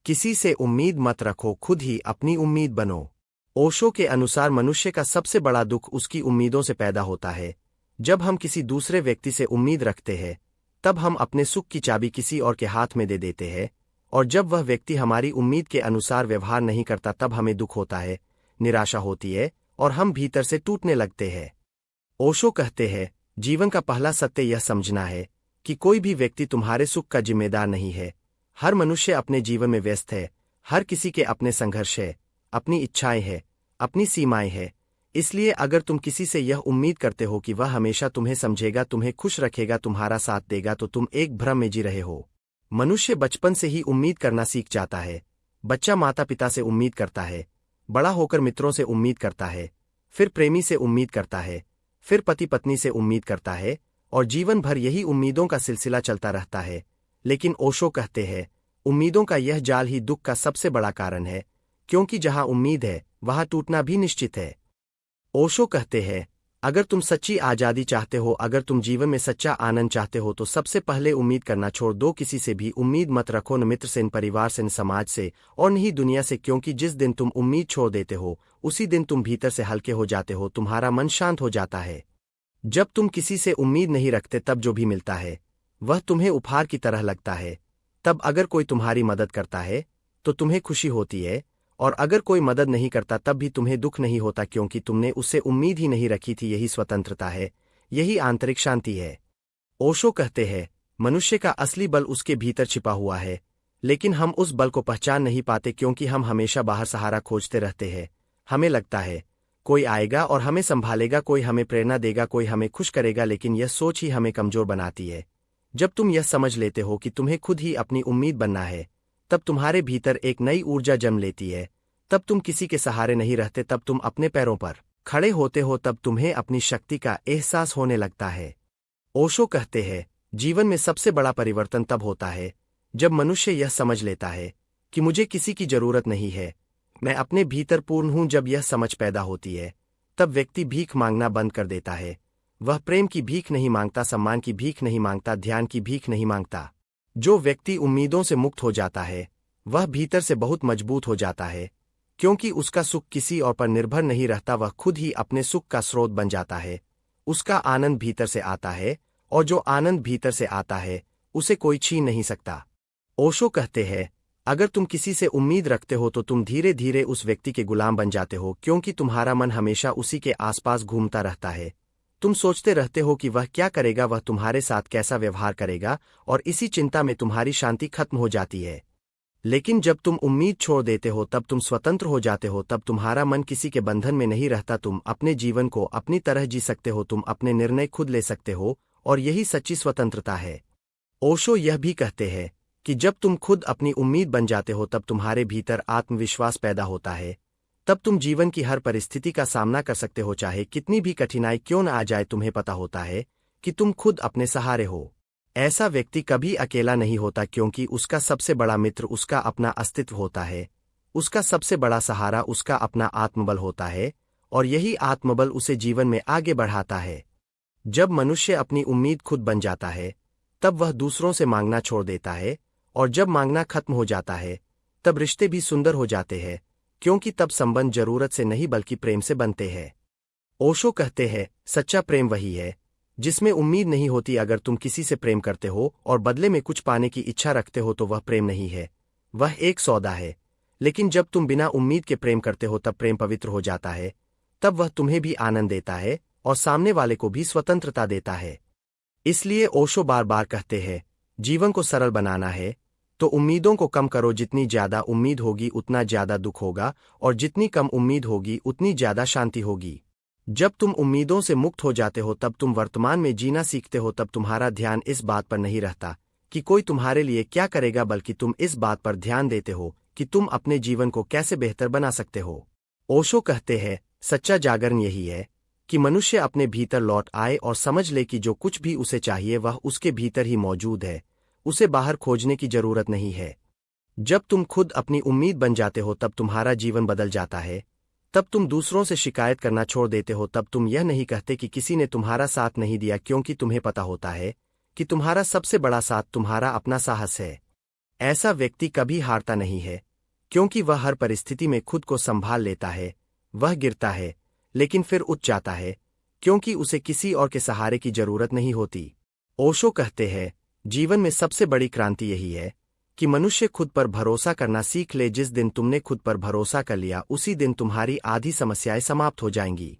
किसी से उम्मीद मत रखो, खुद ही अपनी उम्मीद बनो। ओशो के अनुसार मनुष्य का सबसे बड़ा दुख उसकी उम्मीदों से पैदा होता है। जब हम किसी दूसरे व्यक्ति से उम्मीद रखते हैं, तब हम अपने सुख की चाबी किसी और के हाथ में दे देते हैं, और जब वह व्यक्ति हमारी उम्मीद के अनुसार व्यवहार नहीं करता तब हमें दुख होता है, निराशा होती है और हम भीतर से टूटने लगते हैं। ओशो कहते हैं, जीवन का पहला सत्य यह समझना है कि कोई भी व्यक्ति तुम्हारे सुख का जिम्मेदार नहीं है। हर मनुष्य अपने जीवन में व्यस्त है, हर किसी के अपने संघर्ष है, अपनी इच्छाएं हैं, अपनी सीमाएं हैं। इसलिए अगर तुम किसी से यह उम्मीद करते हो कि वह हमेशा तुम्हें समझेगा, तुम्हें खुश रखेगा, तुम्हारा साथ देगा, तो तुम एक भ्रम में जी रहे हो। मनुष्य बचपन से ही उम्मीद करना सीख जाता है। बच्चा माता पिता से उम्मीद करता है, बड़ा होकर मित्रों से उम्मीद करता है, फिर प्रेमी से उम्मीद करता है, फिर पति पत्नी से उम्मीद करता है, और जीवन भर यही उम्मीदों का सिलसिला चलता रहता है। लेकिन ओशो कहते हैं, उम्मीदों का यह जाल ही दुख का सबसे बड़ा कारण है, क्योंकि जहां उम्मीद है वहां टूटना भी निश्चित है। ओशो कहते हैं, अगर तुम सच्ची आजादी चाहते हो, अगर तुम जीवन में सच्चा आनंद चाहते हो, तो सबसे पहले उम्मीद करना छोड़ दो। किसी से भी उम्मीद मत रखो, न मित्र से, न परिवार से, न समाज से, और न ही दुनिया से, क्योंकि जिस दिन तुम उम्मीद छोड़ देते हो उसी दिन तुम भीतर से हल्के हो जाते हो, तुम्हारा मन शांत हो जाता है। जब तुम किसी से उम्मीद नहीं रखते तब जो भी मिलता है वह तुम्हें उपहार की तरह लगता है। तब अगर कोई तुम्हारी मदद करता है तो तुम्हें खुशी होती है, और अगर कोई मदद नहीं करता तब भी तुम्हें दुख नहीं होता, क्योंकि तुमने उससे उम्मीद ही नहीं रखी थी। यही स्वतंत्रता है, यही आंतरिक शांति है। ओशो कहते हैं, मनुष्य का असली बल उसके भीतर छिपा हुआ है, लेकिन हम उस बल को पहचान नहीं पाते, क्योंकि हम हमेशा बाहर सहारा खोजते रहते हैं। हमें लगता है कोई आएगा और हमें संभालेगा, कोई हमें प्रेरणा देगा, कोई हमें खुश करेगा, लेकिन यह सोच ही हमें कमजोर बनाती है। जब तुम यह समझ लेते हो कि तुम्हें खुद ही अपनी उम्मीद बनना है, तब तुम्हारे भीतर एक नई ऊर्जा जन्म लेती है। तब तुम किसी के सहारे नहीं रहते, तब तुम अपने पैरों पर खड़े होते हो, तब तुम्हें अपनी शक्ति का एहसास होने लगता है। ओशो कहते हैं, जीवन में सबसे बड़ा परिवर्तन तब होता है जब मनुष्य यह समझ लेता है कि मुझे किसी की जरूरत नहीं है, मैं अपने भीतर पूर्ण हूं। जब यह समझ पैदा होती है तब व्यक्ति भीख मांगना बंद कर देता है। वह प्रेम की भीख नहीं मांगता, सम्मान की भीख नहीं मांगता, ध्यान की भीख नहीं मांगता। जो व्यक्ति उम्मीदों से मुक्त हो जाता है वह भीतर से बहुत मजबूत हो जाता है, क्योंकि उसका सुख किसी और पर निर्भर नहीं रहता, वह खुद ही अपने सुख का स्रोत बन जाता है। उसका आनंद भीतर से आता है, और जो आनंद भीतर से आता है उसे कोई छीन नहीं सकता। ओशो कहते हैं, अगर तुम किसी से उम्मीद रखते हो तो तुम धीरे धीरे उस व्यक्ति के गुलाम बन जाते हो, क्योंकि तुम्हारा मन हमेशा उसी के आसपास घूमता रहता है। तुम सोचते रहते हो कि वह क्या करेगा, वह तुम्हारे साथ कैसा व्यवहार करेगा, और इसी चिंता में तुम्हारी शांति खत्म हो जाती है। लेकिन जब तुम उम्मीद छोड़ देते हो तब तुम स्वतंत्र हो जाते हो, तब तुम्हारा मन किसी के बंधन में नहीं रहता, तुम अपने जीवन को अपनी तरह जी सकते हो, तुम अपने निर्णय खुद ले सकते हो, और यही सच्ची स्वतंत्रता है। ओशो यह भी कहते हैं कि जब तुम खुद अपनी उम्मीद बन जाते हो तब तुम्हारे भीतर आत्मविश्वास पैदा होता है। तब तुम जीवन की हर परिस्थिति का सामना कर सकते हो, चाहे कितनी भी कठिनाई क्यों न आ जाए। तुम्हें पता होता है कि तुम खुद अपने सहारे हो। ऐसा व्यक्ति कभी अकेला नहीं होता, क्योंकि उसका सबसे बड़ा मित्र उसका अपना अस्तित्व होता है। उसका सबसे बड़ा सहारा उसका अपना आत्मबल होता है, और यही आत्मबल उसे जीवन में आगे बढ़ाता है। जब मनुष्य अपनी उम्मीद खुद बन जाता है तब वह दूसरों से मांगना छोड़ देता है, और जब मांगना खत्म हो जाता है तब रिश्ते भी सुंदर हो जाते हैं, क्योंकि तब संबंध जरूरत से नहीं बल्कि प्रेम से बनते हैं। ओशो कहते हैं, सच्चा प्रेम वही है जिसमें उम्मीद नहीं होती। अगर तुम किसी से प्रेम करते हो और बदले में कुछ पाने की इच्छा रखते हो तो वह प्रेम नहीं है, वह एक सौदा है। लेकिन जब तुम बिना उम्मीद के प्रेम करते हो तब प्रेम पवित्र हो जाता है। तब वह तुम्हें भी आनंद देता है और सामने वाले को भी स्वतंत्रता देता है। इसलिए ओशो बार बार कहते हैं, जीवन को सरल बनाना है तो उम्मीदों को कम करो। जितनी ज्यादा उम्मीद होगी उतना ज्यादा दुख होगा, और जितनी कम उम्मीद होगी उतनी ज्यादा शांति होगी। जब तुम उम्मीदों से मुक्त हो जाते हो तब तुम वर्तमान में जीना सीखते हो। तब तुम्हारा ध्यान इस बात पर नहीं रहता कि कोई तुम्हारे लिए क्या करेगा, बल्कि तुम इस बात पर ध्यान देते हो कि तुम अपने जीवन को कैसे बेहतर बना सकते हो। ओशो कहते हैं, सच्चा जागरण यही है कि मनुष्य अपने भीतर लौट आए और समझ ले कि जो कुछ भी उसे चाहिए वह उसके भीतर ही मौजूद है, उसे बाहर खोजने की जरूरत नहीं है। जब तुम खुद अपनी उम्मीद बन जाते हो तब तुम्हारा जीवन बदल जाता है। तब तुम दूसरों से शिकायत करना छोड़ देते हो, तब तुम यह नहीं कहते कि किसी ने तुम्हारा साथ नहीं दिया, क्योंकि तुम्हें पता होता है कि तुम्हारा सबसे बड़ा साथ तुम्हारा अपना साहस है। ऐसा व्यक्ति कभी हारता नहीं है, क्योंकि वह हर परिस्थिति में खुद को संभाल लेता है। वह गिरता है, लेकिन फिर उठ जाता है, क्योंकि उसे किसी और के सहारे की जरूरत नहीं होती। ओशो कहते हैं, जीवन में सबसे बड़ी क्रांति यही है कि मनुष्य खुद पर भरोसा करना सीख ले। जिस दिन तुमने खुद पर भरोसा कर लिया, उसी दिन तुम्हारी आधी समस्याएं समाप्त हो जाएंगी।